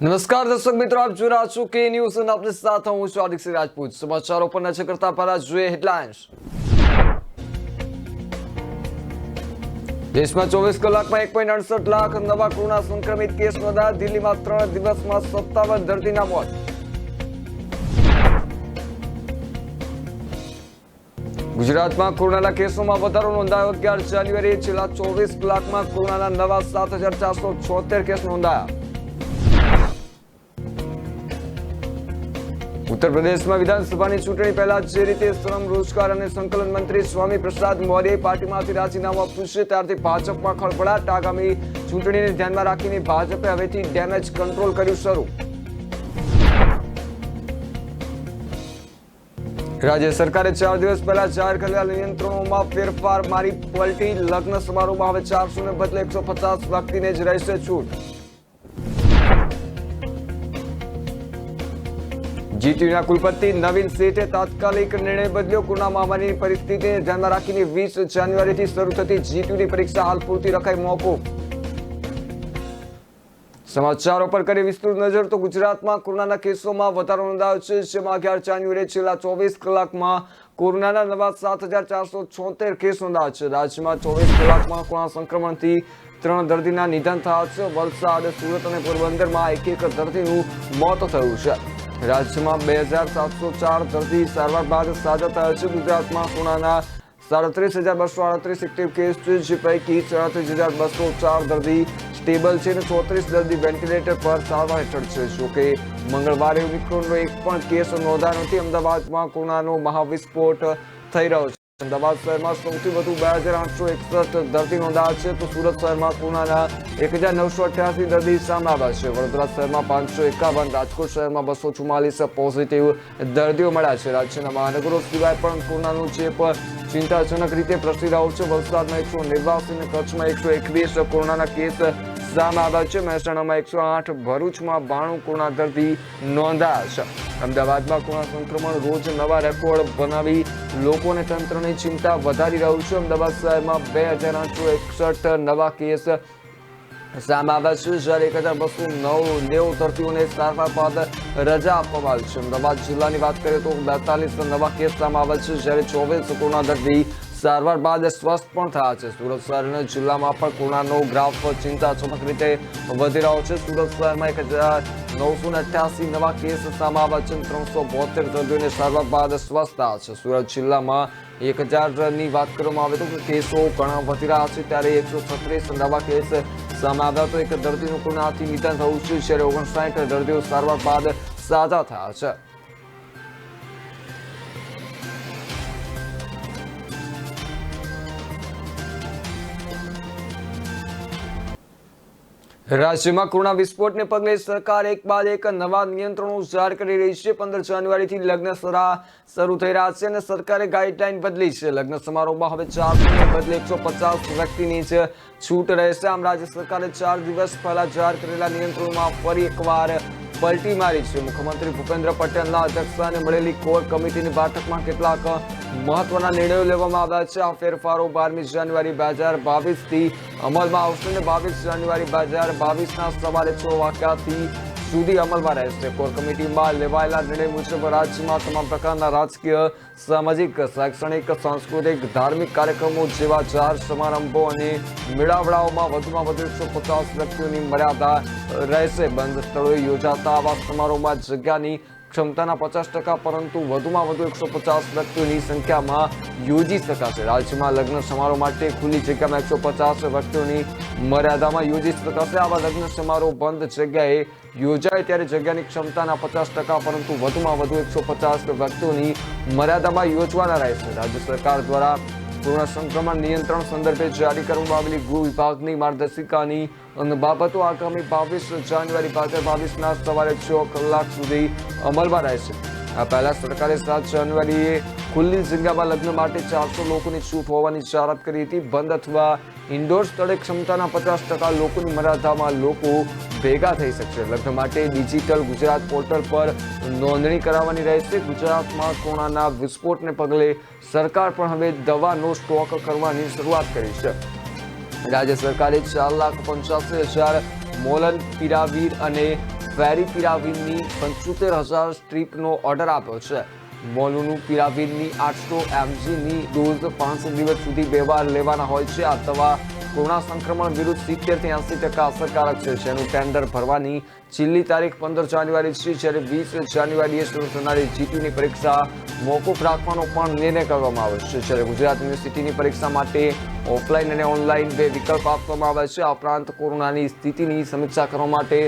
नमस्कार दर्शक मित्रों, आप જોઈ રહ્યા છો કે ન્યૂઝ અને આપની સાથે હું છું હાર્દિક સિંહ રાજપૂત। સમાચારો પર નજર કરતા પહેલા જોઈએ હેડલાઇન્સ। દેશમાં 24 કલાકમાં 1.68 લાખ નવા કોરોના સંક્રમિત કેસ નોંધાયા। દિલ્હીમાં 3 દિવસમાં 57 દર્દીના મોત। ગુજરાતમાં કોરોનાના કેસોમાં વધારો નોંધાયો। 11 જાન્યુઆરીએ છેલ્લા 24 કલાકમાં કોરોનાના નવા 7,476 કેસ નોંધાયા। उत्तर प्रदेश में विधानसभा की चूंटणी पहला जे रीते श्रम रोजगार और संकलन मंत्री स्वामी प्रसाद मौर्य पार्टी में राजीनामा पूछे त्यारथी भाजपा खळभळाट। आगामी चूंटणी ने ध्यान में राखीने भाजपे हवेथी डेमेज कंट्रोल कर्युं शरू। राज्य सरकारे 4 दिवस पहला जाहिर करेला नियंत्रणों में फेरफार मारी पलटी। लग्न समारोह में हवे 400 ने बदले 150 व्यक्ति ने ज रहेशे छूट। जीटीयूना कुलपति नवीन सेठे तात्कालिक निर्णय बदल्यो। कोरोना महामारी की परिस्थिति ने ध्यान में राखीने 20 जान्युआरी थी शुरू थती जीटीयू की परीक्षा हाल पूरती रखाई मौकूफ। समाचारों पर करी विस्तृत नजर तो गुजरात में कोरोना केसों में વધારો નોંધાયો છે, જેમાં 11 જાન્યુઆરીએ છેલ્લા 24 કલાકમાં કોરોનાના નવા 7,476 કેસ નોંધાયા છે। રાજ્યમાં 24 કલાકમાં કોરોના સંક્રમણથી 3 દર્દીના નિધન થયા છે। વલસાડ, સુરત અને પોરબંદરમાં એક દર્દીનું મોત થયું છે। राज्य में 2,704 दर्दी सारवार बाद साजा थया छे। गुजरात में कोरोना 37,238 एक्टिव केस है, जे पैकी 37,204 दर्दी स्टेबल है, 34 दर्दी वेंटिलेटर पर सारवार हेठळ छे। जो कि मंगळवारे ओमिक्रोननो एक पण केस नोंधायो नथी। अमदावाद में कोरोनानो महाविस्फोट थई रह्यो छे। अमदावाद शहर में सौथी वधु 2,861 दर्दी नोंधाया है, तो सूरत शहर में कोरोना 1,988 दर्दी सामे आव्या छे। वडोदरा शहर में 551, राजकोट शहर में 244 पॉजिटिव दर्दियों मळ्या छे। राज्यना महानगरों सिवाय पण कोरोनानो चेप चिंताजनक रीते प्रसरी रह्यो छे। वलसाड में 189 અને કચ્છમાં 121 कोरोना केस सामे आव्या छे। મહેસાણા में 108, ભરૂચ में 92 कोरोना दर्दी नोंधाया छे। अमदावाद में कोरोना संक्रमण रोज नवा रेकॉर्ड बनावी लोकोने तंत्रनी चिंता वधारी रह्युं छे। अमदावाद शहर में 2,861 नवा केस सामे आव्या छे, જ્યારે 1,290 દર્દીઓને સારવાર બાદ રજા આપવામાં આવી છે। અમદાવાદ જિલ્લાની વાત કરીએ તો 42 નવા કેસ સામે આવ્યા છે, જ્યારે 24 કોરોના દર્દી સારવાર બાદ સ્વસ્થ પણ થયા છે। સુરત શહેરના જિલ્લામાં પણ કોરોનાનો ગ્રાફ ચિંતાજનક રીતે વધી રહ્યો છે। સુરત શહેરમાં 1,988 નવા કેસ સામે આવ્યા છે। 372 દર્દીઓને સારવાર બાદ સ્વસ્થ થયા છે। સુરત જિલ્લામાં 1,000ની વાત કરવામાં આવે તો કેસો ઘણા વધી રહ્યા છે, ત્યારે 136 નવા કેસ સામે આવ્યા તો એક દર્દીનું કોરોનાથી નિધન થયું છે, જ્યારે 59 દર્દીઓ સારવાર બાદ સાજા થયા છે। राज्य में कोरोना विस्फोट ने पगले सरकार एक बाद एक नवा नियंत्रणों जाहिर कर रही है। 15 जान्युआरी थी लग्न शुरू थई रह्या छे, सरकारे गाइडलाइन बदली है। लग्न समारोह में हवे 400 ने बदले 150 व्यक्ति ज छूट रहेशे। आम राज्य सरकारे 4 दिवस पहला जाहिर करेला नियंत्रणों में फरी एकवार पलटी मारी है। मुख्यमंत्री भूपेन्द्र पटेलना अध्यक्षस्थाने मळेली कोर कमिटीनी बैठकमां केटलाक महत्वना निर्णयो लेवामां आव्या छे। आ फेरफारो 12 जान्युआरी 2022 थी अमलमां आवशे। 22 जान्युआरी 2022 ना सवारे 6 वाग्याथी સુધી અમલમાં રહેશે। કોર કમિટીમાં લેવાયેલા નિર્ણય મુજબ રાજ્યમાં તમામ પ્રકારના રાજકીય, સામાજિક, શૈક્ષણિક, સાંસ્કૃતિક, ધાર્મિક કાર્યક્રમો જેવા જાહેર સમારંભો અને મેળાવડાઓમાં વધુમાં વધુ 150 વ્યક્તિઓની મર્યાદા રહેશે। બંધ સ્થળોએ યોજાતા આવા સમારોહમાં જગ્યાની क्षमताना 50%, परंतु વધુમાં વધુ 150 વ્યક્તિઓની સંખ્યામાં યોજી શકાશે। રાજ્યમાં લગ્ન સમારોહ માટે ખુલ્લી જગ્યામાં 150 વ્યક્તિઓની મર્યાદામાં યોજી શકાશે। આવા લગ્ન સમારોહ બંધ જગ્યાએ યોજાય ત્યારે જગ્યાની ક્ષમતાના 50%, परंतु વધુમાં વધુ 150 વ્યક્તિઓની મર્યાદામાં યોજવાના રહેશે। રાજ્ય સરકાર દ્વારા कोरोना संक्रमण नियंत्रण संदर्भे जारी करवामां आवेली गृह विभागनी मार्गदर्शिकानी बाबतो आगामी 22 जान्युआरी 2022 ना सवारे 6 कलाक सुधी अमलमां रहेशे। आ पहला सरकारे 7 जान्युआरीए खुल्ली जग्यामां लग्न माटे 400 लोकोनी छूट होवानी जाहेरात करी हती। बंद अथवा इंडोर स्थळे क्षमताना 50% लोकोनी मर्यादामां लोको भेगा थई शकशे। लग्न माटे डिजिटल गुजरात पोर्टल पर नोंधणी कराववानी रहेशे। गुजरातमां कोरोनाना विस्फोटने पगले सरकार पण हवे दવાનો स्टॉक करवानी शरूआत करी छे। राज्य सरकारे 4,85,000 मोलनपीरावीर અને ફેરીપિરાવીરની 75,000 સ્ટ્રીપનો ઓર્ડર આપ્યો છે. મોનુપિરાવીરની 800 mgની ડોઝ 5 દિવસ સુધી 2 વાર લેવાના હોય છે. આ દવા કોરોના સંક્રમણ વિરુદ્ધ 70 થી 80% અસરકારક છે. જેનું ટેન્ડર ભરવાની છેલ્લી તારીખ 15 જાન્યુઆરી છે, જ્યારે 20 જાન્યુઆરીએ શરૂ થનારી જીટીયુની પરીક્ષા મોકૂફ રાખવાનો પણ નિર્ણય કરવામાં આવ્યો છે. જ્યારે ગુજરાત યુનિવર્સિટીની પરીક્ષા માટે ઓફલાઈન અને ઓનલાઈન 2 વિકલ્પ આપવામાં આવ્યા છે. આ ઉપરાંત કોરોનાની સ્થિતિની સમીક્ષા કરવા માટે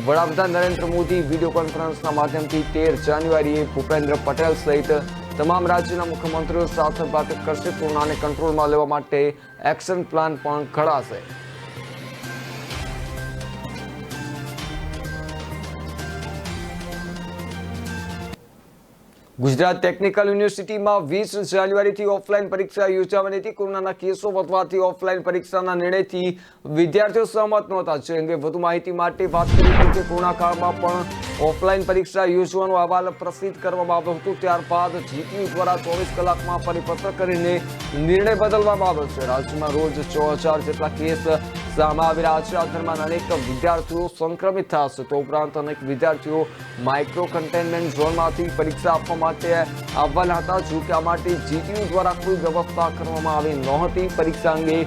વડાપ્રધાન નરેન્દ્ર મોદી વિડીયો કોન્ફરન્સના માધ્યમથી 13 જાન્યુઆરીએ ભૂપેન્દ્ર પટેલ સહિત તમામ રાજ્યના મુખ્યમંત્રીઓ સાથે બેઠક કરશે. કોરોનાને કંટ્રોલમાં લેવા માટે એક્શન પ્લાન પણ ઘડાશે. ગુજરાત ટેકનિકલ યુનિવર્સિટીમાં 20 જાન્યુઆરીથી ઓફલાઈન પરીક્ષા યોજાવાની હતી. કોરોનાના કેસો વધવાથી ઓફલાઈન પરીક્ષાના નિર્ણયથી વિદ્યાર્થીઓ સહમત નહોતા. જે અંગે વધુ માહિતી માટે વાત કરી કે કોરોના કાળમાં પણ ઓફલાઈન પરીક્ષા યોજવાનો અહેવાલ પ્રસિદ્ધ કરવામાં આવ્યો હતો. ત્યારબાદ જીટીયુ દ્વારા 24 કલાકમાં પરિપત્ર કરીને નિર્ણય બદલવામાં આવ્યો છે. રાજ્યમાં રોજ 6,000 જેટલા કેસ સામે આવી રહ્યા છે. આ દરમિયાન અનેક વિદ્યાર્થીઓ સંક્રમિત થયા છે. તો ઉપરાંત અનેક વિદ્યાર્થીઓ માઇક્રો કન્ટેનમેન્ટ ઝોનમાંથી પરીક્ષા આપવા માટે આવવાના હતા. જો કે આ માટે જીટીયુ દ્વારા કોઈ વ્યવસ્થા કરવામાં આવી નહોતી. પરીક્ષા અંગે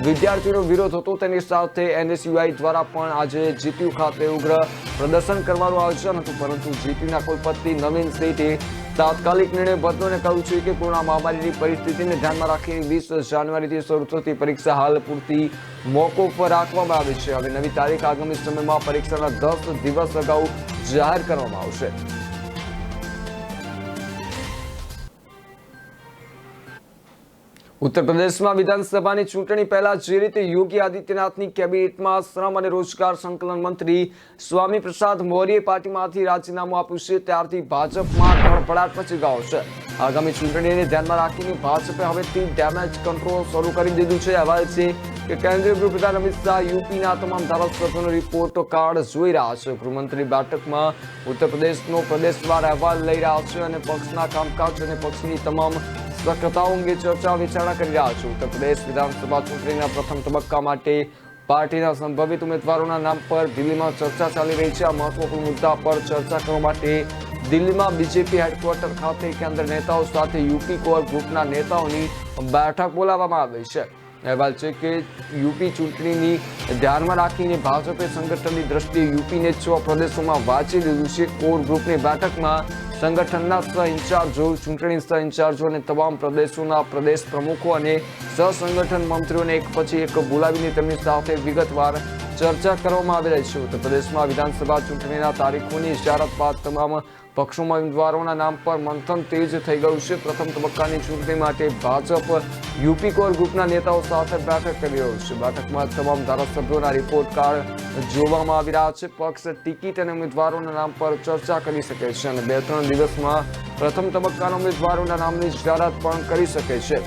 વિદ્યાર્થીઓનો વિરોધ હતો. તેની સાથે એનએસયુઆઈ દ્વારા પણ આજે જીટીયુ ખાતે ઉગ્ર પ્રદર્શન કરવાનું આયોજન હતું. પરંતુ જીટીયુના કુલપતિ નવીન શેઠે તાત્કાલિક નિર્ણય બદલોને કહ્યું છે કે કોરોના મહામારીની પરિસ્થિતિને ધ્યાનમાં રાખીને 20 જાન્યુઆરીથી શરૂ થતી પરીક્ષા હાલ પૂરતી મોકૂફ રાખવામાં આવી છે. હવે નવી તારીખ આગામી સમયમાં પરીક્ષાના 10 દિવસ અગાઉ જાહેર કરવામાં આવશે. ઉત્તર પ્રદેશમાં વિધાનસભાની ચૂંટણી પહેલા જે રીતે યોગી આદિત્યનાથની કેબિનેટમાં શ્રમ અને રોજગાર સંકલન મંત્રી સ્વામી પ્રસાદ મૌર્યે પાર્ટીમાંથી રાજીનામું આપ્યું છે, ત્યારથી ભાજપમાં ધડપડાટ મચી ગયો છે. આગામી ચૂંટણીને ધ્યાનમાં રાખીને ભાજપે હવેથી ડેમેજ કંટ્રોલ શરૂ કરી દીધું છે. અહેવાલ છે કે કેન્દ્રીય ગૃહપ્રધાન અમિત શાહ યુપીના તમામ ધારાસભ્યોનો રિપોર્ટ કાર્ડ જોઈ રહ્યા છે. ગૃહમંત્રી બેઠકમાં ઉત્તર પ્રદેશનો પ્રદેશવાર અહેવાલ લઈ રહ્યા છે અને પક્ષના કામકાજ અને પક્ષની તમામ શક્યતાઓ અંગે ચર્ચા વિચારણા કરી રહ્યા છે. ઉત્તર પ્રદેશ વિધાનસભા ચૂંટણીના પ્રથમ તબક્કા માટે પાર્ટીના સંભવિત ઉમેદવારોના નામ પર દિલ્હીમાં ચર્ચા ચાલી રહી છે. આ મહત્વપૂર્ણ મુદ્દા પર ચર્ચા કરવા માટે દિલ્હીમાં બીજેપી હેડક્વાર્ટર ખાતે કેન્દ્ર નેતાઓ સાથે યુપી કોર ગ્રુપના નેતાઓની બેઠક બોલાવવામાં આવી છે. અહેવાલ છે કે યુપી ચૂંટણીની ધ્યાનમાં રાખીને ભાજપે સંગઠનની દ્રષ્ટિએ યુપીને 6 પ્રદેશોમાં વહેંચી દીધું છે. કોર ગ્રુપની બેઠકમાં સંગઠનના સહ ઇન્ચાર્જો, ચૂંટણી સહ ઇન્ચાર્જો અને તમામ પ્રદેશોના પ્રદેશ પ્રમુખો અને સહસંગઠન મંત્રીઓને એક પછી એક બોલાવીને તેમની સાથે વિગતવાર ચર્ચા કરવામાં આવી રહી છે. ઉત્તર પ્રદેશમાં વિધાનસભા ચૂંટણીના તારીખોની જાહેરાત બાદ તમામ પક્ષોમાં ઉમેદવારોના નામ પર મંથન તેજ થઈ ગયું છે. પ્રથમ તબક્કાની ચૂંટણી માટે ભાજપ યુપી કોર ગ્રુપના નેતાઓ સાથે બેઠક કરી રહ્યું છે. બેઠકમાં તમામ ધારાસભ્યોના રિપોર્ટ કાર્ડ જોવામાં આવી રહ્યા છે. પક્ષ ટિકિટ અને ઉમેદવારોના નામ પર ચર્ચા કરી શકે છે અને 2-3 દિવસમાં પ્રથમ તબક્કાના ઉમેદવારોના નામની જાહેરાત પણ કરી શકે છે.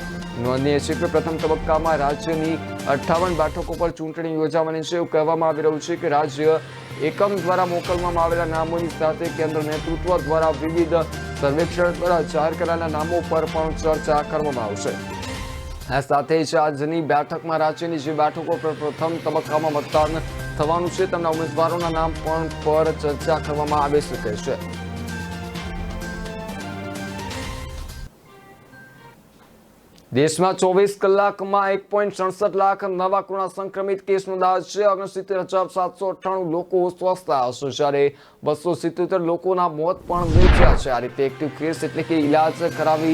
નોંધનીય છે કે પ્રથમ તબક્કામાં રાજ્યની 58 બેઠકો પર ચૂંટણી યોજાવાની છે. એવું કહેવામાં આવી રહ્યું છે કે રાજ્ય એકમ દ્વારા મોકલવામાં આવેલા નામોની સાથે કેન્દ્ર નેતૃત્વ દ્વારા વિવિધ સર્વેક્ષણ દ્વારા જાહેર કરાયેલા નામો પર પણ ચર્ચા કરવામાં આવશે. આ સાથે જ આજની બેઠકમાં રાજ્યની જે બેઠકો પર પ્રથમ તબક્કામાં મતદાન થવાનું છે તેમના ઉમેદવારોના નામ પણ પર ચર્ચા કરવામાં આવી શકે છે. દેશમાં 24 કલાકમાં 1.67 લાખ નવા કોરોના સંક્રમિત કેસ નોંધાયા છે. 69,798 લોકો સ્વસ્થ થયા છે, જ્યારે 277 લોકોના મોત પણ નીપજ્યા છે. આ રીતે એક્ટિવ કેસ એટલે કે ઇલાજ કરાવી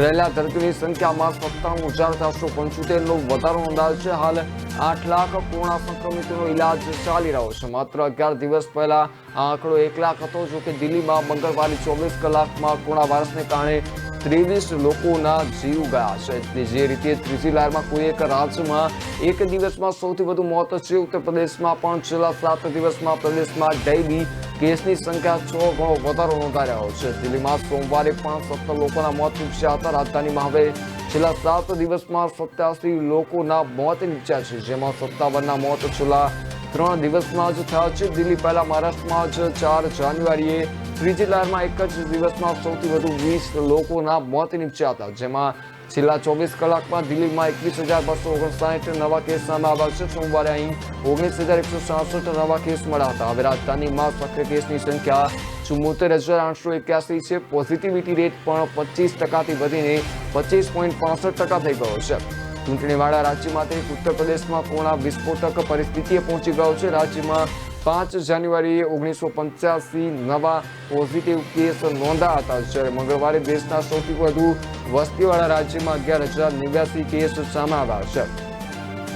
રહેલા દર્દીઓની સંખ્યામાં 97,475નો વધારો નોંધાયો છે. હાલ 8 લાખ કોરોના સંક્રમિતોનો ઇલાજ ચાલી રહ્યો છે. માત્ર 11 દિવસ પહેલા આ આંકડો 1 લાખ હતો. જો કે દિલ્હીમાં મંગળવારે 24 કલાકમાં કોરોના વાયરસને કારણે 23 લોકોના જીવ ગયા છે. જે રીતે ત્રીજી લહેરમાં કોઈ એક રાજ્યમાં એક દિવસમાં સૌથી વધુ મોત છે. ઉત્તર પ્રદેશમાં પણ છેલ્લા 7 દિવસમાં પ્રદેશમાં ડેઇલી કેસની સંખ્યા 6 ગણો વધારો નોંધાઈ રહ્યો છે. દિલ્હીમાં સોમવારે પણ 17 લોકોના મોત નીપજ્યા હતા. રાજધાનીમાં હવે છેલ્લા 7 દિવસમાં 87 લોકોના મોત નીપજ્યા છે, જેમાં 57ના મોત છેલ્લા 3 દિવસમાં જ થયા છે. દિલ્હી પહેલા મહારાષ્ટ્રમાં જ 4 જાન્યુઆરીએ ત્રીજી લહેરમાં એક જ દિવસમાં સૌથી વધુ 20 લોકોના મોત નીપજ્યા હતા, જેમાં છેલ્લા 24 કલાકમાં દિલ્હીમાં 21,259 નવા કેસ સામે આવ્યા છે. સોમવારે અહીં 19,167 નવા કેસ મળ્યા હતા. હવે રાજધાનીમાં સક્રિય કેસની સંખ્યા 74,881 છે. પોઝિટિવિટી રેટ પણ 25%થી વધીને 25.65% થઈ ગયો છે. ચૂંટણીવાળા રાજ્યમાંથી ઉત્તર પ્રદેશમાં કોરોના વિસ્ફોટક પરિસ્થિતિએ પહોંચી ગયો છે. રાજ્યમાં 5 જાન્યુઆરીએ 1985 નવા પોઝિટિવ કેસ નોંધાયા હતા, જ્યારે મંગળવારે દેશના સૌથી વધુ વસ્તીવાળા રાજ્યમાં 11,089 કેસ સામે આવ્યા છે.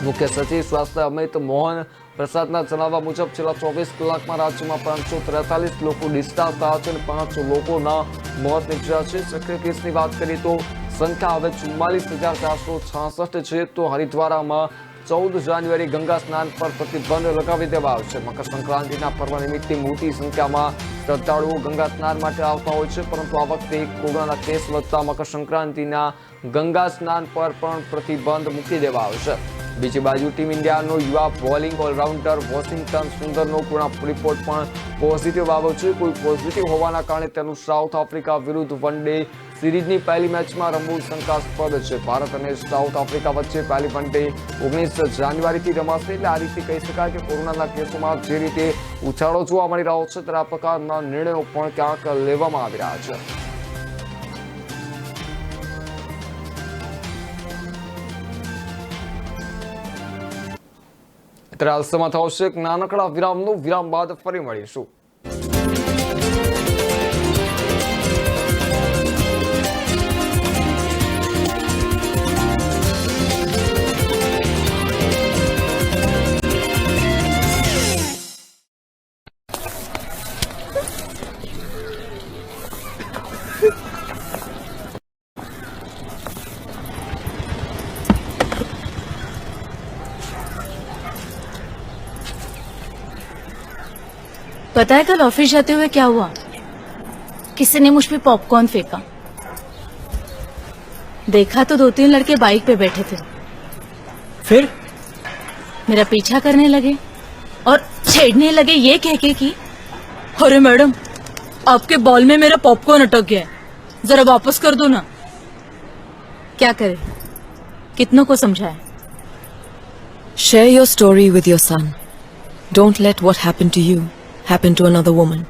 મુખ્ય સચિવ સ્વાસ્થ્ય અમિત મોહન પ્રસાદના જણાવ્યા મુજબ છેલ્લા 24 કલાકમાં રાજ્યમાં 543 લોકો ડિસ્ચાર્જ થયા છે અને 5 લોકોના મોત નીપજ્યા છે. સક્રિય કેસની વાત કરીએ તો સંખ્યા હવે 44,466 છે. તો હરિદ્વારમાં 14 જાન્યુઆરી ગંગા સ્નાન પર પ્રતિબંધ લગાવી દેવાયો છે. મકર સંક્રાંતિના પર્વ નિમિત્તે મોટી સંખ્યામાં શ્રદ્ધાળુઓ ગંગા સ્નાન માટે આવતા હોય છે, પરંતુ આ વખતે કોરોનાના કેસ વધતા મકર સંક્રાંતિના ગંગા સ્નાન પર પણ પ્રતિબંધ મૂકી દેવાયો છે. બીજી બાજુ ટીમ ઇન્ડિયાનો યુવા બોલિંગ ઓલરાઉન્ડર વોશિંગ્ટન સુંદરનો કોરોના રિપોર્ટ પણ પોઝિટિવ આવ્યો છે. કોઈ પોઝિટિવ હોવાના કારણે તેનું સાઉથ આફ્રિકા વિરુદ્ધ વન ડે સિરીઝની પહેલી મેચમાં રમવું શંકાસ્પદ છે. ભારત અને સાઉથ આફ્રિકા વચ્ચે પહેલી વન ડે 19 જાન્યુઆરીથી રમાશે. એટલે આ રીતે કહી શકાય કે કોરોનાના કેસોમાં જે રીતે ઉછાળો જોવા મળી રહ્યો છે, ત્યારે આ પ્રકારના નિર્ણયો પણ ક્યાંક લેવામાં આવી રહ્યા છે. અત્યારે હાલ સમય થયો છે એક નાનકડા વિરામનું. વિરામ બાદ ફરી મળીશું. पता है कल ऑफिस जाते हुए क्या हुआ? किसी ने मुझ पे पॉपकॉर्न फेंका. देखा तो 2-3 लड़के बाइक पे बैठे थे. फिर मेरा पीछा करने लगे और छेड़ने लगे ये कह के कि अरे मैडम, आपके बॉल में मेरा पॉपकॉर्न अटक गया है, जरा वापस कर दो ना. क्या करे, कितनों को समझाए. Share your story with your son. Don't let what happened to you happen to another woman.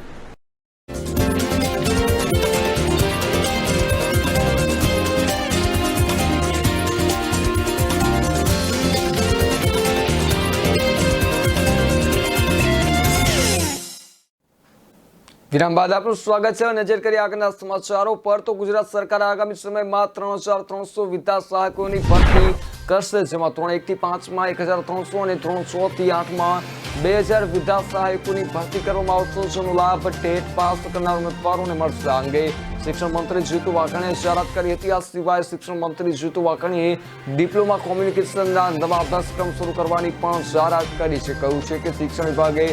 વિરામ બાદ આપનું સ્વાગત છે. નજર કરીએ આગળના સમાચારો પર. તો ગુજરાત સરકાર આગામી સમયમાં 3,300 વિદ્યા સહાયકોની ભરતી કરશે, જેમાં ધોરણ 1 થી 5માં 1,300 અને ધોરણ 6 થી 8માં 2,000 વિદ્યા સહાયકોની ભરતી કરવામાં આવશે, જેનો લાભ ટેટ પાસ કરનાર ઉમેદવારોને મળશે. આ અંગે શિક્ષણ મંત્રી જીતુ વાઘાણીએ જાહેરાત કરી હતી. આ સિવાય શિક્ષણ મંત્રી જીતુ વાઘાણીએ ડિપ્લોમા કોમ્યુનિકેશનના નવા અભ્યાસક્રમ શરૂ કરવાની પણ જાહેરાત કરી છે. કહ્યું છે કે શિક્ષણ વિભાગે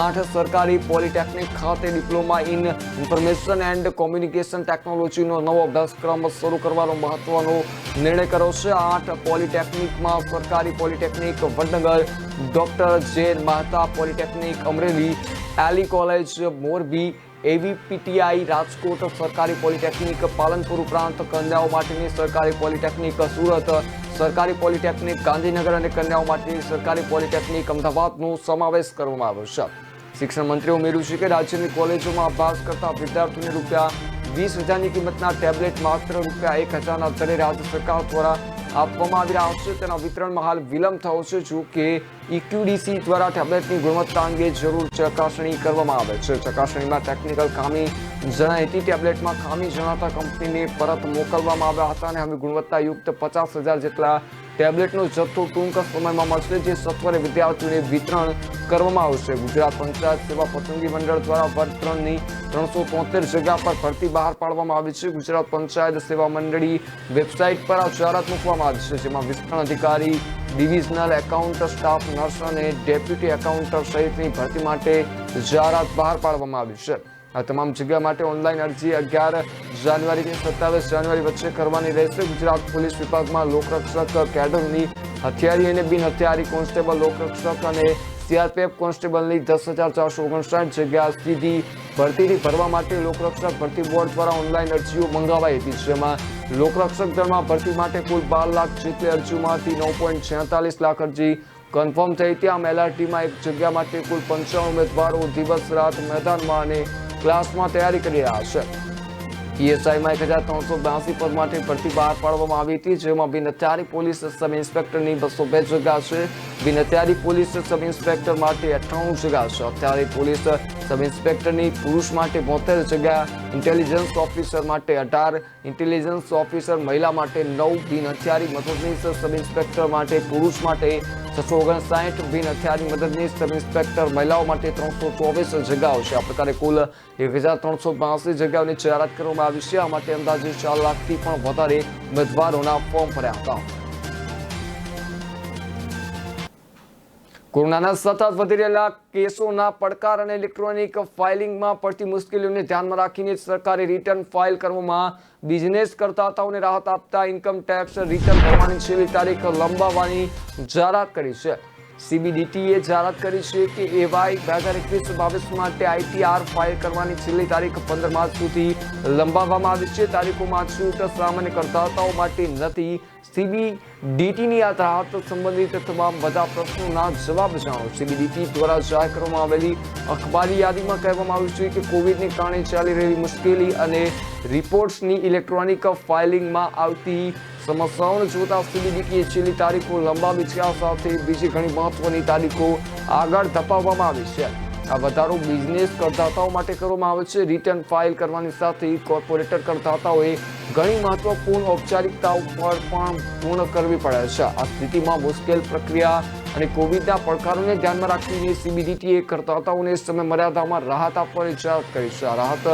8 સરકારી પોલિટેકનિક ખાતે diploma in information and communication ટેકનોલોજીનો નવો અભ્યાસક્રમ શરૂ કરવાનો મહત્વનો નિર્ણય કર્યો છે. 8 પોલિટેકનિકમાં સરકારી પોલિટેકનિક વડનગર, ડોક્ટર જે મહેતા પોલિટેકનિક અમરેલી, એલી કોલેજ મોરબી, એવીપીટીઆઈ રાજકોટ, સરકારી પોલિટેકનિક પાલનપુર ઉપરાંત કન્યાઓ માટેની સરકારી પોલિટેકનિક સુરત, સરકારી પોલિટેકનિક ગાંધીનગર અને કન્યાઓ માટેની સરકારી પોલિટેકનિક અમદાવાદનો સમાવેશ કરવામાં આવ્યો છે. શિક્ષણ મંત્રીએ ઉમેર્યું છે કે રાજ્યની કોલેજોમાં અભ્યાસ કરતા વિદ્યાર્થીઓને ₹20,000ની કિંમતના ટેબ્લેટ માત્ર ₹1,000ના દરે રાજ્ય સરકાર દ્વારા આપવામાં આવી રહ્યા છે. તેના વિતરણમાં હાલ વિલંબ થયો છે. જો કે EQDC દ્વારા ટેબ્લેટની ગુણવત્તા અંગે જરૂર ચકાસણી કરવામાં આવે છે. ચકાસણીમાં ટેકનિકલ ખામી જણાઈ હતી. ટેબ્લેટમાં ખામી જણાતા કંપનીને પરત મોકલવામાં આવ્યા હતા અને હવે ગુણવત્તાયુક્ત 50,000 જેટલા ટેબ્લેટનો જથ્થો ટૂંક સમયમાં મળશે, જે સત્વરે વિદ્યાર્થીઓને વિતરણ કરવામાં આવશે. ગુજરાત પંચાયત સેવા પસંદગી મંડળ દ્વારા વર્ગ 3ની 373 જગ્યા પર ભરતી બહાર પાડવામાં આવી છે. ગુજરાત પંચાયત સેવા મંડળી વેબસાઇટ પર આ જાહેરાત મૂકવામાં આવી છે, જેમાં વિસ્તરણ અધિકારી, ડિવિઝનલ એકાઉન્ટ સ્ટાફ નર્સ અને ડેપ્યુટી એકાઉન્ટર સહિતની ભરતી માટે જાહેરાત બહાર પાડવામાં આવી છે. આ તમામ જગ્યા માટે ઓનલાઈન અરજી 11 જાન્યુઆરીથી 27 જાન્યુઆરી વચ્ચે કરવાની રહેશે. ગુજરાત પોલીસ વિભાગમાં લોકરક્ષક કેડરની હથિયારી અને બિન હથિયારી કોન્સ્ટેબલ, લોકરક્ષક અને સીઆરપીએફ કોન્સ્ટેબલની 10,459 જગ્યા સીધી ભરતીની ભરવા માટે લોકરક્ષક ભરતી બોર્ડ દ્વારા ઓનલાઈન અરજીઓ મંગાવાઈ હતી, જેમાં લોકરક્ષક દળમાં ભરતી માટે કુલ 12 લાખ જેટલી અરજીઓમાંથી 9.46 લાખ અરજી કન્ફર્મ થઈ હતી. આમ એલઆરટીમાં એક જગ્યા માટે કુલ 55 ઉમેદવારો દિવસ રાત મેદાનમાં અને ક્લાસમાં તૈયારી કરી રહ્યા છે. પીએસઆઈમાં 1,382 પદ માટે ભરતી બહાર પાડવામાં આવી હતી, જેમાં બિન હથિયારી પોલીસ સબ ઇન્સ્પેક્ટરની 202 જગ્યા છે. બિન હથિયારી પોલીસ સબ ઇન્સ્પેક્ટર માટે 98 જગ્યા છે. હથિયારી પોલીસ સબ ઇન્સ્પેક્ટરની પુરુષ માટે 72 જગ્યા, ઇન્ટેલિજન્સ ઓફિસર માટે 18, ઇન્ટેલિજન્સ ઓફિસર મહિલા માટે 9, બિન હથિયારી મદદનીશ સબ ઇન્સ્પેક્ટર માટે પુરુષ માટે 659, બિન હથિયારી મદદનીશ સબ ઇન્સ્પેક્ટર મહિલાઓ માટે 324 જગ્યાઓ છે. આ પ્રકારે કુલ 1,382 જગ્યાઓની જાહેરાત કરવામાં આવી છે. આ માટે અંદાજે 4 લાખથી પણ વધારે ઉમેદવારોના ફોર્મ ભર્યા હતા. કોરોનાના સતત વધી રહેલા કેસોના પડકાર અને ઇલેક્ટ્રોનિક ફાઇલિંગમાં પડતી મુશ્કેલીઓને ધ્યાનમાં રાખીને સરકારે રિટર્ન ફાઇલ કરવામાં બિઝનેસ કરતાઓને રાહત આપતા ઇન્કમ ટેક્સ રિટર્ન ભરવાની છેલ્લી તારીખ લંબાવવાની જાહેરાત કરી છે. સીબીડીટીએ જાહેરાત કરી છે કે એવાય 2021-22 માટે આઈટીઆર ફાઇલ કરવાની છેલ્લી તારીખ 15 માર્ચ સુધી લંબાવવામાં આવી છે. તારીખોમાં છૂટ સામાન્ય કરતાઓ માટે નથી. સીબીડીટીની આ રાહત સંબંધિત તમામ બધા પ્રશ્નોના જવાબ જાણો. સીબીડીટી દ્વારા જાહેર કરવામાં આવેલી અખબારી યાદીમાં કહેવામાં આવ્યું છે કે કોવિડને કારણે ચાલી રહેલી મુશ્કેલી અને રિપોર્ટ્સની ઇલેક્ટ્રોનિક ફાઇલિંગમાં આવતી સમસ્યાઓને જોતા સીબીડીટીએ છેલ્લી તારીખો લંબાવી છે. આ સાથે બીજી ઘણી મહત્વની તારીખો આગળ ધપાવવામાં આવી છે. આ વધારો બિઝનેસ કરદાતાઓ માટે કરવામાં આવે છે. રિટર્ન ફાઇલ કરવાની સાથે કોર્પોરેટર કરદાતાઓએ ઘણી મહત્વપૂર્ણ ઔપચારિકતાઓ પણ પૂર્ણ કરવી પડે છે. આ સ્થિતિમાં મુશ્કેલ પ્રક્રિયા અને કોવિડના પડકારોને ધ્યાનમાં રાખીને સીબીડીટીએ કરદાતાઓને સમય મર્યાદામાં રાહત આપવાની જાહેરાત કરી છે. આ રાહત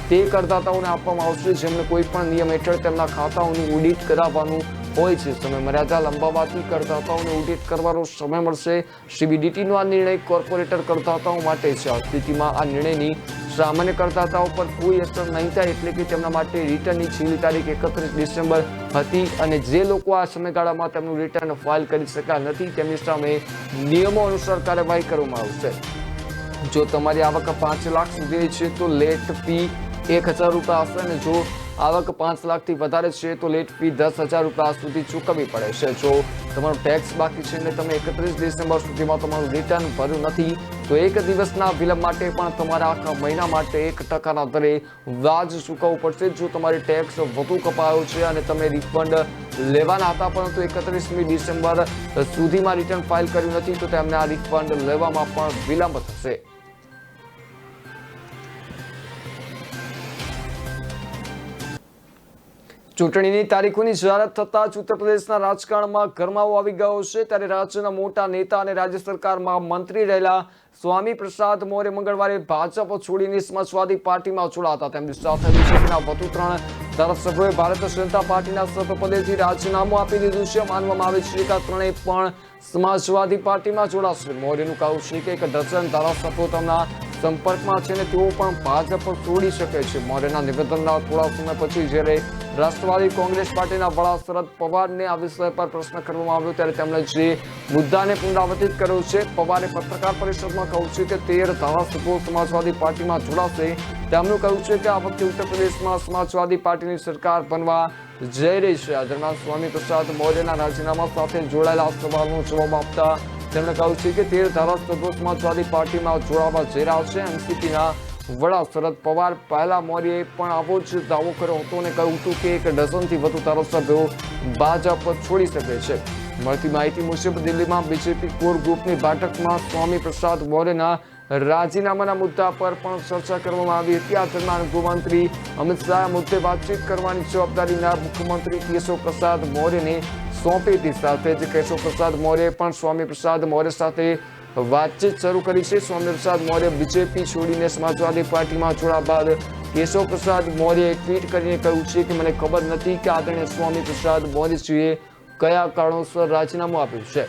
તે કરદાતાઓને આપવામાં આવશે જેમને કોઈ પણ નિયમ હેઠળ તેમના ખાતાઓનું ઓડિટ કરાવવાનું હોય છે. સમય મર્યાદા લંબાવવાથી કરદાતાઓને ઓડિટ કરવાનો સમય મળશે. સીબીડીટીનો આ નિર્ણય કોર્પોરેટર કરદાતાઓ માટે છે. આ સ્થિતિમાં આ નિર્ણયની સામાન્ય કરદાતાઓ પર કોઈ અસર નહીં થાય, એટલે કે તેમના માટે રિટર્નની છેલ્લી તારીખ 31 ડિસેમ્બર હતી અને જે લોકો આ સમયગાળામાં તેમનું રિટર્ન ફાઇલ કરી શક્યા નથી તેમની સામે નિયમો અનુસાર કાર્યવાહી કરવામાં આવશે. જો તમારી આવક 5 લાખ સુધી છે તો લેટ ફી 1,000 રૂપિયા હશે અને જો આવક 5 લાખથી વધારે છે તો લેટ ફી 10,000 રૂપિયા સુધી ચૂકવવી પડે છે. જો તમારો ટેક્સ બાકી છે અને તમે 31 ડિસેમ્બર સુધીમાં તમારું રિટર્ન ભર્યું નથી તો 1 દિવસના વિલંબ માટે પણ તમારા આખા મહિના માટે 1% દરે વ્યાજ ચૂકવવું પડશે. જો તમારી ટેક્સ વધુ કપાયો છે અને તમે રિફંડ લેવાના હતા પરંતુ 31મી ડિસેમ્બર સુધીમાં રિટર્ન ફાઇલ કર્યું નથી તો તેમને આ રિફંડ લેવામાં પણ વિલંબ થશે. ચૂંટણીની તારીખોની જાહેરાત થતાં જ ઉત્તર પ્રદેશના રાજકારણમાં ગરમાવો આવી ગયો છે. ત્યારે રાજ્યના મોટા નેતા અને રાજ્ય સરકારમાં મંત્રી રહેલા સ્વામી પ્રસાદ મૌર્ય મંગળવારે ભાજપ છોડીને સમાજવાદી પાર્ટીમાં જોડાતા. તેમની સાથે બીજેપીના વધુ 3 ધારાસભ્યોએ ભારતીય જનતા પાર્ટીના સભ્યપદેથી રાજીનામું આપી દીધું છે. માનવામાં આવે છે કે આ ત્રણેય પણ સમાજવાદી પાર્ટીમાં જોડાશે. મૌર્યનું કહેવું છે કે 1 ડઝન ધારાસભ્યો તેમના સંપર્કમાં છે અને તેઓ પણ ભાજપ છોડી શકે છે. મૌર્યના નિવેદનના થોડા સમય પછી જ્યારે રાષ્ટ્રવાદી કોંગ્રેસ પાર્ટીના વડા શરદ પવારને આ વિષય પર પ્રશ્ન કરવામાં આવ્યો ત્યારે તેમણે જે મુદ્દાને પુનરાવર્તિત કર્યો છે. પવારે પત્રકાર પરિષદમાં કહ્યું છે કે 13 ધારાસભ્યો સમાજવાદી પાર્ટીમાં જોડાશે. તેમનું કહ્યું છે કે આ વખતે ઉત્તર પ્રદેશમાં સમાજવાદી પાર્ટીની સરકાર બનવા જઈ રહી છે. આ દરમિયાન સ્વામી પ્રસાદ મૌર્યના રાજીનામા સાથે જોડાયેલા સવાલનો જવાબ આપતા તેમણે કહ્યું છે કે 13 ધારાસભ્યો સમાજવાદી પાર્ટીમાં જોડાવા જઈ રહ્યા છે. એનસીપીના વડા શરદ પવાર પહેલા મૌર્યએ પણ આવો જ દાવો કર્યો હતો અને કહ્યું હતું કે 1 ડઝનથી વધુ ધારાસભ્યો ભાજપ છોડી શકે છે. મળતી માહિતી મુજબ દિલ્હીમાં બીજેપી કોર ગ્રુપની બેઠકમાં સ્વામી પ્રસાદ મૌર્યના રાજીનામાના મુદ્દા પર પણ ચર્ચા કરવામાં આવી હતી. આ દરમિયાન ગૃહમંત્રી અમિત શાહ મુદ્દે વાતચીત કરવાની જવાબદારી નાયબ મુખ્યમંત્રી કેશવ પ્રસાદ મૌર્યને સોંપી હતી. સાથે જ કેશવ પ્રસાદ મૌર્યએ પણ સ્વામી પ્રસાદ મૌર્ય સાથે વાતચીત શરૂ કરી છે. સ્વામી પ્રસાદ મૌર્ય બીજેપી છોડીને સમાજવાદી પાર્ટીમાં જોડાયા બાદ કેશવ પ્રસાદ મૌર્યએ ટ્વીટ કરીને કહ્યું છે કે મને ખબર નથી કે આદરણીય સ્વામી પ્રસાદ મૌર્યજીએ કયા કારણોસર રાજીનામું આપ્યું છે.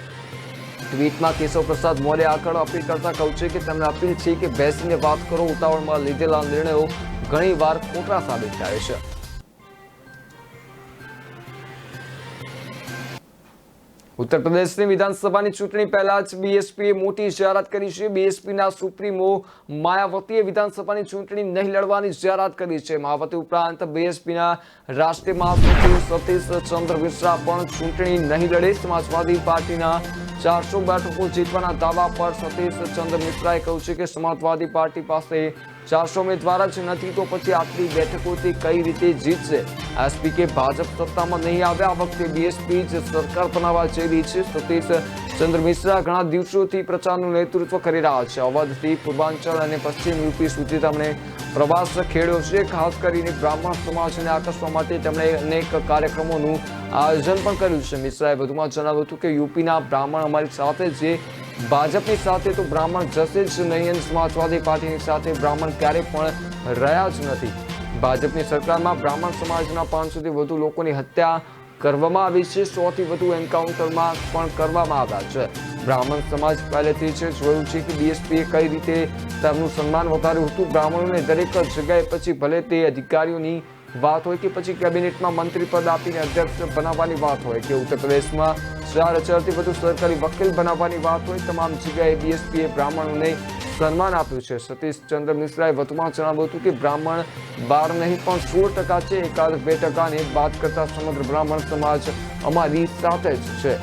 ટ્વીટમાં કેશવ પ્રસાદ મૌર્યે આગળ અપીલ કરતા કહ્યું છે કે તેમને અપીલ છે કે બેસીને વાત કરો. ઉતાવળમાં લીધેલા નિર્ણયો ઘણી વાર ખોટા સાબિત થાય છે. ઉત્તર પ્રદેશની વિધાનસભાની ચૂંટણી પહેલા જ બીએસપીએ મોટી જાહેરાત કરી છે. બીએસપીના સુપ્રીમો માયાવતીએ વિધાનસભાની ચૂંટણી નહીં લડવાની જાહેરાત કરી છે. માયાવતી ઉપરાંત બીએસપીના રાષ્ટ્રીય મહાસચિવ સતીશ ચંદ્ર મિશ્રા પણ ચૂંટણી નહીં લડે. સમાજવાદી પાર્ટીના 400 બેઠકો જીતવાના દાવા પર સતીશ ચંદ્ર મિશ્રાએ કહ્યું છે કે સમાજવાદી પાર્ટી પાસે 400 ઉમેદવાર જ નથી તો પછી આટલી બેઠકોથી કઈ રીતે જીતશે. એસપી કે ભાજપ સત્તામાં નહીં આવે, આ વખતે બીએસપી જ સરકાર બનાવવા જઈ રહી છે. સતીશ ચંદ્ર મિશ્રા ઘણા દિવસોથી પ્રચારનું નેતૃત્વ કરી રહ્યા છે. અવધથી પૂર્વાંચલ અને પશ્ચિમ યુપી સુધી તેમણે પ્રવાસ ખેડ્યો છે. ખાસ કરીને બ્રાહ્મણ સમાજને આકર્ષવા માટે તેમણે અનેક કાર્યક્રમોનું આયોજન પણ કર્યું છે. મિશ્રાએ વધુમાં જણાવ્યું હતું કે યુપીના બ્રાહ્મણ અમારી સાથે છે, ભાજપની સાથે તો બ્રાહ્મણ જશે જ નહીં અને સમાજવાદી પાર્ટીની સાથે બ્રાહ્મણ ક્યારેય પણ રહ્યા જ નથી. ભાજપની સરકારમાં બ્રાહ્મણ સમાજના 500 થી વધુ લોકોની હત્યા કરવામાં આવી છે. 100 થી વધુ એન્કાઉન્ટરમાં પણ કરવામાં આવ્યા છે. બ્રાહ્મણ સમાજ પહેલેથી જ જોયું છે કે બીએસપીએ કઈ રીતે તેમનું સન્માન વધાર્યું હતું. બ્રાહ્મણોને દરેક જગ્યાએ પછી ભલે તે અધિકારીઓની વાત હોય કે પછી કેબિનેટમાં મંત્રી પદ આપીને અધ્યક્ષ બનાવવાની વાત હોય કે ઉત્તર પ્રદેશમાં 4000 થી વધુ સરકારી વકીલ બનાવવાની વાત હોય, તમામ જગ્યાએ બીએસપીએ બ્રાહ્મણોને સન્માન આપ્યું છે. સતીશ ચંદ્ર મિશ્રાએ વધુમાં જણાવ્યું હતું કે બ્રાહ્મણ 12 નહીં પણ 16% છે. એકાદ 2%ને બાદ કરતા સમગ્ર બ્રાહ્મણ સમાજ અમારી સાથે જ છે.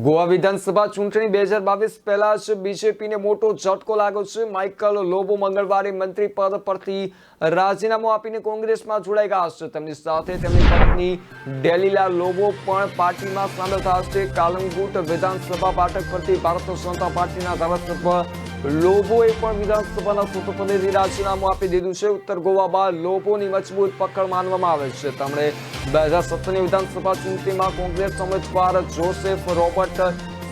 ગોવા વિધાનસભા ચૂંટણી 2022 પહેલા જ બીજેપીને મોટો ઝટકો લાગ્યો છે. માઇકલ લોબો મંગળવારે મંત્રી પદ પરથી રાજીનામું આપીને કોંગ્રેસમાં જોડાઈ ગયા છે. તેમની સાથે તેમની પત્ની ડેલીલા લોબો પણ પાર્ટીમાં સામેલ થયા છે. કાલંગુટ વિધાનસભા બેઠક પરથી ભારતીય જનતા પાર્ટીના ધારાસભ્ય લોબોએ પણ વિધાનસભાના સભ્યપદેથી રાજીનામું આપી દીધું છે. ઉત્તર ગોવામાં લોબોની મજબૂત પકડ માનવામાં આવે છે. તેમણે 2017ની વિધાનસભા ચૂંટણીમાં કોંગ્રેસ ઉમેદવાર જોસેફ રોબર્ટ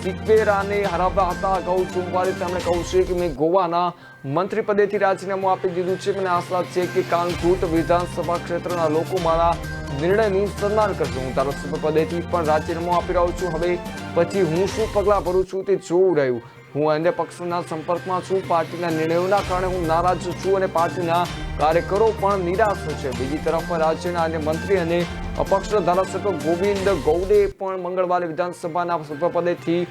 સિક્વેરાને હરાવ્યા હતા. અગાઉ સોમવારે તેમણે કહ્યું છે કે મેં ગોવાના મંત્રી પદેથી રાજીનામું આપી દીધું છે. મને આશા છે કે કાલંગુટ વિધાનસભા ક્ષેત્રના લોકો મારા નિર્ણયનું સન્માન કરશે. હું ધારાસભ્ય પદેથી પણ રાજીનામું આપી રહ્યો છું. હવે પછી હું શું પગલાં ભરું છું તે જોવું રહ્યું. હું અન્ય પક્ષોના સંપર્કમાં છું. પાર્ટીના નિર્ણયોના કારણે હું નારાજ છું અને પાર્ટીના કાર્યકરો પણ નિરાશ છે. બીજી તરફ રાજ્યના અન્ય મંત્રી અને અપક્ષ ધારાસભ્ય ગોવિંદ ગૌડે પણ મંગળવારે વિધાનસભાના સભ્યપદેથી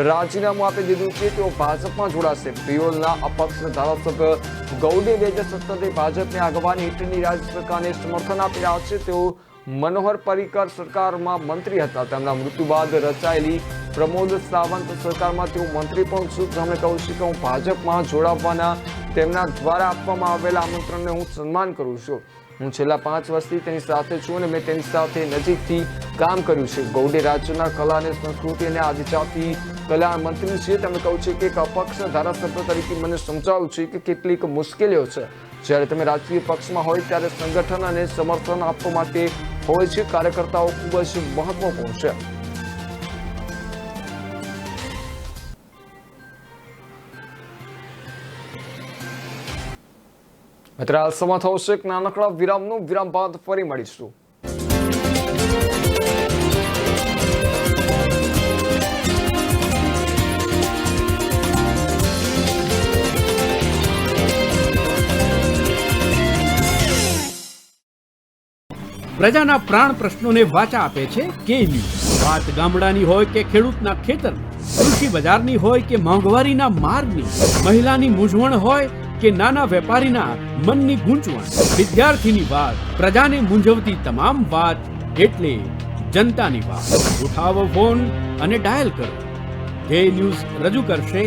રાજીનામું આપી દીધું છે. તેઓ ભાજપમાં જોડાશે. પિયોલના અપક્ષ ધારાસભ્ય ગૌડે 2017 ભાજપની આગેવાની હેઠળની રાજ્ય સરકારને સમર્થન આપી રહ્યા છે. તેઓ મનોહર પર્રિકર સરકારમાં મંત્રી હતા. તેમના મૃત્યુ બાદ રચાયેલી પ્રમોદ સાવંત સરકારમાં તેઓ મંત્રી પણ છે. તેમણે કહ્યું છે કે હું ભાજપમાં જોડાવવાના તેમના દ્વારા આપવામાં આવેલા આમંત્રણને હું સન્માન કરું છું. હું છેલ્લા 5 વર્ષથી તેની સાથે છું અને મેં તેની સાથે નજીકથી કામ કર્યું છે. ગૌડે રાજ્યના કલા અને સંસ્કૃતિ અને આદિજાતિ કલ્યાણ મંત્રી છે. તેમણે કહ્યું છે કે એક અપક્ષ ધારાસભ્ય તરીકે મને સમજાવ્યું છે કે કેટલીક મુશ્કેલીઓ છે. જ્યારે તમે રાજકીય પક્ષમાં હોય ત્યારે સંગઠન અને સમર્થન આપવા માટે હોય છે. કાર્યકર્તાઓ ખૂબ જ મહત્વપૂર્ણ છે. અત્યારે હાલ સમય થયો છે એક નાનકડા વિરામનું. વિરામ બાદ ફરી મળીશું. પ્રજાના પ્રાણ પ્રશ્નોને વાચા આપે છે કે ન્યૂઝ. વાત ગામડાની હોય કે ખેડૂતના ખેતરની, કૃષિ બજારની હોય કે મોંઘવારીના માર્ગની, મહિલાની મૂંઝવણ હોય કે નાના વેપારીના મનની ગૂંચવણ, વિદ્યાર્થીની વાત, પ્રજાને મૂંઝવતી તમામ વાત એટલે જનતાની વાત. ઉઠાવો ફોન અને ડાયલ કરો. કે ન્યૂઝ રજૂ કરશે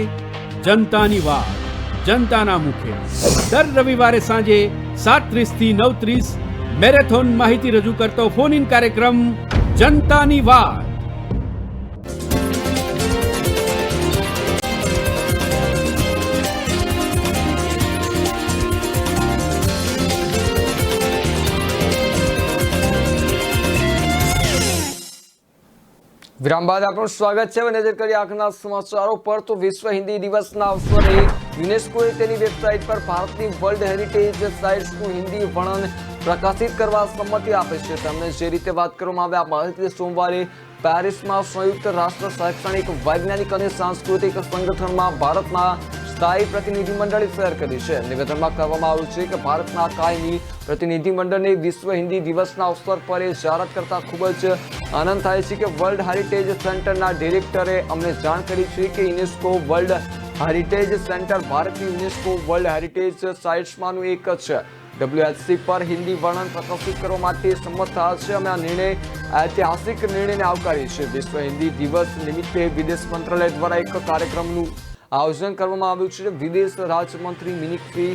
જનતાની વાત, જનતાના મુખે. દર રવિવારે સાંજે 7:30 થી 9:30 મેરેથોન માહિતી રજૂ કરતો ફોન ઇન કાર્યક્રમ જનતાની વાત. વિરામ બાદ આપણું સ્વાગત છે. નજર કરીએ આગળના સમાચારો પર. તો વિશ્વ હિન્દી દિવસના અવસરે યુનેસ્કોએ તેની વેબસાઇટ પર ભારતની વર્લ્ડ હેરિટેજ સાઇટ્સનું હિન્દી વર્ણન પ્રકાશિત કરવા સંમતિ આપી છે. તેમને જે રીતે વાત કરવામાં આવે આ માહિતી સોમવારે પેરિસમાં સંયુક્ત રાષ્ટ્ર શૈક્ષણિક, વૈજ્ઞાનિક અને સાંસ્કૃતિક સંગઠનમાં ભારતના સ્થાયી પ્રતિનિધિમંડળે શેર કરી છે. નિવેદનમાં કહેવામાં આવ્યું છે કે ભારતના કાયમી પ્રતિનિધિમંડળને વિશ્વ હિન્દી દિવસના અવસર પર એ જાહેરાત કરતા ખૂબ જ આનંદ થાય છે કે વર્લ્ડ હેરિટેજ સેન્ટરના ડિરેક્ટરે અમને જાણ કરી છે કે યુનેસ્કો વર્લ્ડ હેરિટેજ સેન્ટર ભારતીય યુનેસ્કો વર્લ્ડ હેરિટેજ સાઇટ્સમાંનું એક છે. WHC પર હિન્દી વર્ણન પ્રકાશિત કરવા માટે સંમત થયા છે. અમે આ ઐતિહાસિક નિર્ણયને આવકારીએ છીએ. વિશ્વ હિન્દી દિવસ નિમિત્તે વિદેશ મંત્રાલય દ્વારા એક કાર્યક્રમનું આયોજન કરવામાં આવ્યું છે. વિદેશ રાજ્યમંત્રી મિનિક્રી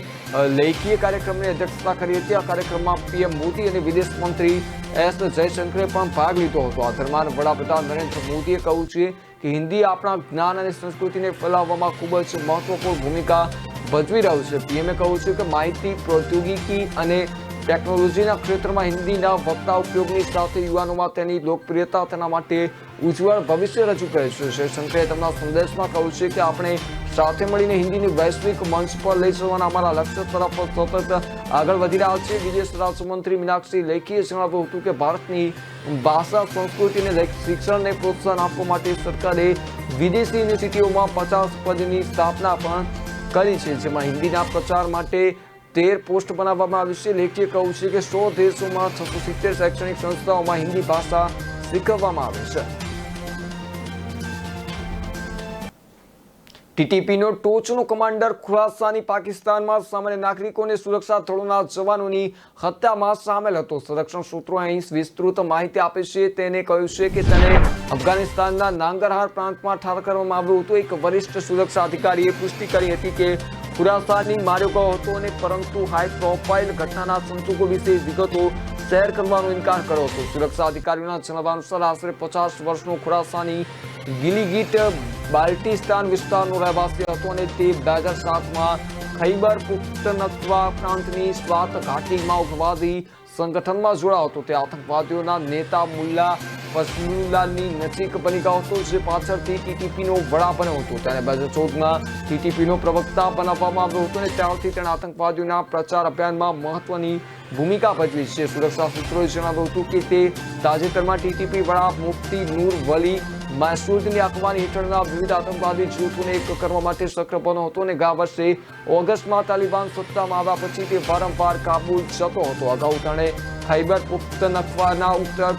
લેખીએ કાર્યક્રમની અધ્યક્ષતા કરી હતી. આ કાર્યક્રમમાં PM મોદી અને વિદેશ મંત્રી S જયશંકરે પણ ભાગ લીધો હતો. આ દરમિયાન વડાપ્રધાન નરેન્દ્ર મોદીએ કહ્યું છે કે હિન્દી આપણા જ્ઞાન અને સંસ્કૃતિને ફેલાવવામાં ખૂબ જ મહત્વપૂર્ણ ભૂમિકા ભજવી રહ્યું છે. પીએમએ કહ્યું છે કે માહિતી પ્રૌદ્યોગિકી અને ટેકનોલોજીના ક્ષેત્રમાં હિન્દીના વધતા ઉપયોગની સાથે યુવાનોમાં તેની લોકપ્રિયતા તેના માટે ઉજ્જવળ ભવિષ્ય રજૂ કરે છે. જયશંકરે તેમના સંદેશમાં કહ્યું છે કે આપણે સાથે મળીને હિન્દીની વૈશ્વિક મંચ પર લઈ જવાના અમારા લક્ષ્ય તરફ સતત આગળ વધી રહ્યા છે. વિદેશ રાજ્યમંત્રી મીનાક્ષી લેખીએ જણાવ્યું હતું કે ભારતની ભાષા સંસ્કૃતિ અને શિક્ષણને પ્રોત્સાહન આપવા માટે સરકારે વિદેશી યુનિવર્સિટીઓમાં 50 પદની સ્થાપના પણ કરી છે, જેમાં હિન્દીના પ્રચાર માટે 13 પોસ્ટ બનાવવામાં આવી છે. લેખીએ કહ્યું છે કે 100 દેશોમાં 670 શૈક્ષણિક સંસ્થાઓમાં હિન્દી ભાષા શીખવવામાં આવે છે. TTPનો ટોચનો કમાન્ડર ખુરાસાની પાકિસ્તાનમાં સામાન્ય નાગરિકોને સુરક્ષા દળોના જવાનોની હત્યામાં સામેલ હતો. સંરક્ષણ સૂત્રોએ અહીં વિસ્તૃત માહિતી આપી છે. તેને કહ્યું છે કે તેને અફઘાનિસ્તાનના નાંગરહાર પ્રાંતમાં ઠાર કરવામાં આવ્યો હતો. એક વરિષ્ઠ સુરક્ષા અધિકારીએ પુષ્ટિ કરી હતી કે ખુરાસાની માર્યો ગયો હતો અને પરંતુ હાઈ પ્રોફાઇલ ઘટનાના સંજોગો વિશે વિગતો શેર કરવાનો ઇનકાર કર્યો હતો. સુરક્ષા અધિકારીઓના જણાવ્યા અનુસાર આશરે 50 વર્ષનો ખુરાસાની ગિલિગિટ બાલ્ટિસ્તાન વિસ્તારનો રહેવાસી હતો અને તે 2007માં ખૈબર પુખ્તનખ્વા પ્રાંતની સ્વાત ઘાટીમાં ઉગ્રવાદી સંગઠનમાં જોડાયો હતો. તે આતંકવાદીઓના નેતા મુલ્લા ફસલુલ્લાની નજીક બની ગયો હતો, જે પાછળથી TTPનો વડા બન્યો હતો. તેને 2014માં TTPનો પ્રવક્તા બનાવવામાં આવ્યો હતો અને ત્યારથી તેણે આતંકવાદીઓના પ્રચાર અભિયાનમાં મહત્વની ભૂમિકા ભજવી છે. સુરક્ષા સૂત્રોએ જણાવ્યું હતું કે તે તાજેતરમાં TTP વડા મુફ્તી નૂર વલી મસૂદની અગવાની હેઠળના વિવિધ આતંકવાદી જૂથોને એક કરવા માટે સક્રિય બન્યો હતો અને ગયા વર્ષે ઓગસ્ટમાં તાલિબાન સત્તામાં આવ્યા પછી તે વારંવાર કાબુલ જતો હતો. અગાઉ તેણે ખૈબર પુખ્તનખ્વાના ઉત્તર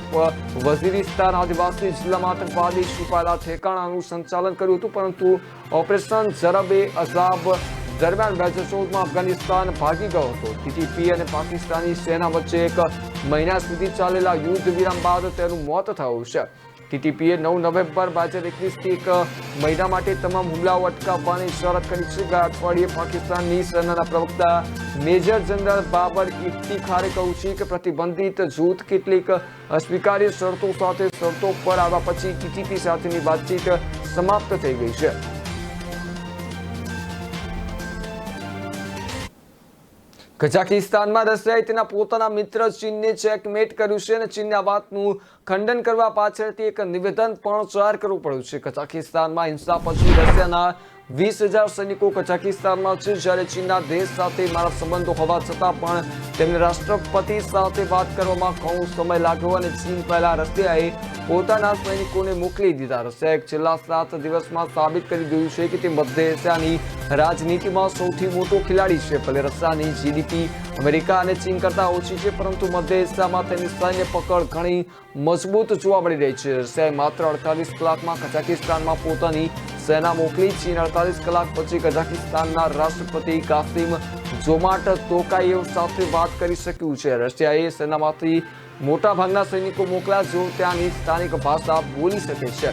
વઝીરિસ્તાન આદિવાસી જિલ્લામાં આતંકવાદી છુપાયેલા ઠેકાણાનું સંચાલન કર્યું હતું, પરંતુ ઓપરેશન ઝરબ-એ અઝાબ દરમિયાન 2014માં અફઘાનિસ્તાન ભાગી ગયો હતો. TTP અને પાકિસ્તાની સેના વચ્ચે 1 મહિના સુધી ચાલેલા યુદ્ધ વિરામ બાદ તેનું મોત થયું છે. TTPએ 9 નવેમ્બર 2021થી 1 મહિના માટે તમામ હુમલાઓ અટકાવવાની શરત કરી છે. ગયા અઠવાડિયે પાકિસ્તાનની સેનાના પ્રવક્તા મેજર જનરલ બાબર ઇફ્તિખારે કહ્યું છે કે પ્રતિબંધિત જૂથ કેટલીક અસ્વીકાર્ય શરતો સાથે શરતો પર આવ્યા પછી TTP સાથેની વાતચીત સમાપ્ત થઈ ગઈ છે. કઝાકિસ્તાનમાં રશિયાએ તેના પોતાના મિત્ર ચીનને ચેકમેટ કર્યું છે અને ચીનને આ વાતનું ખંડન કરવા પાછળથી એક નિવેદન પણ જાહેર કરવું પડ્યું છે. કઝાકિસ્તાનમાં હિંસા પછી રશિયાના 20,000 સૈનિકો કઝાકિસ્તાનમાં છે, જ્યારે ચીનના દેશ સાથે મારા સંબંધો હોવા છતાં પણ તેમને રાષ્ટ્રપતિ સાથે વાત કરવામાં ઘણો સમય લાગ્યો અને ચીન પહેલા રશિયાએ પોતાના સૈનિકોને મોકલી દીધા. રશિયાએ છેલ્લા 7 દિવસમાં સાબિત કરી દીધું છે કે તે મધ્ય એશિયાની રાજનીતિમાં સૌથી મોટો ખેલાડી છે. ભલે રશિયાની GDP અમેરિકા અને ચીન કરતાં ઓછી છે, પરંતુ મધ્ય એશિયામાં તેની સૈન્ય પકડ ઘણી મજબૂત જોવા મળી રહી છે. રશિયાએ માત્ર 48 કલાકમાં કઝાકિસ્તાનમાં પોતાની સેના મોકલી. ચીન 48 કલાક પછી કઝાકિસ્તાનના રાષ્ટ્રપતિ કાસિમ જોમાટ તોકાયેવ સાથે વાત કરી શક્યું છે. રશિયાએ સેનામાંથી મોટાભાગના સૈનિકો મોકલ્યા જેઓ ત્યાંની સ્થાનિક ભાષા બોલી શકે છે.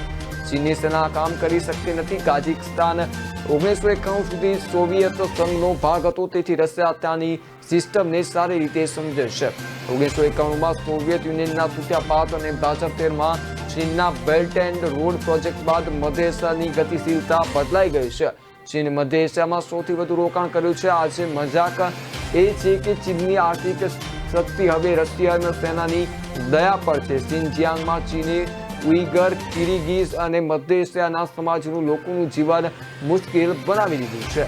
ચીનની સેના કામ કરી શકતી નથી. કાઝાકિસ્તાન 1991 સુધી સોવિયત સંઘનો ભાગ હતો, તેથી રશિયા ત્યાંની સિસ્ટમને સારી રીતે સમજે છે. 1991માં સોવિયત યુનિયનના તૂટ્યા બાદ અને 2013માં ચીનના બેલ્ટ એન્ડ રોડ પ્રોજેક્ટ બાદ મધ્ય એશિયાની ગતિશીલતા બદલાઈ ગઈ છે. ચીને મધ્ય એશિયામાં સૌથી વધુ રોકાણ કર્યું છે. આજે મજાક એ છે કે ચીનની આર્થિક શક્તિ હવે રશિયન સેનાની દયા પર છે. શિનજિયાંગમાં ચીને ઉઈગર, કિર્ગિઝ અને મધ્ય એશિયાના સમાજનું લોકોનું જીવન મુશ્કેલ બનાવી દીધું છે.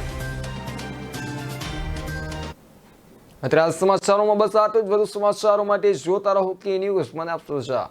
અત્યારે સમાચારોમાં બસ આટલું જ. વધુ સમાચારો માટે જોતા રહો કે ન્યૂઝ. મને આપશો રજા.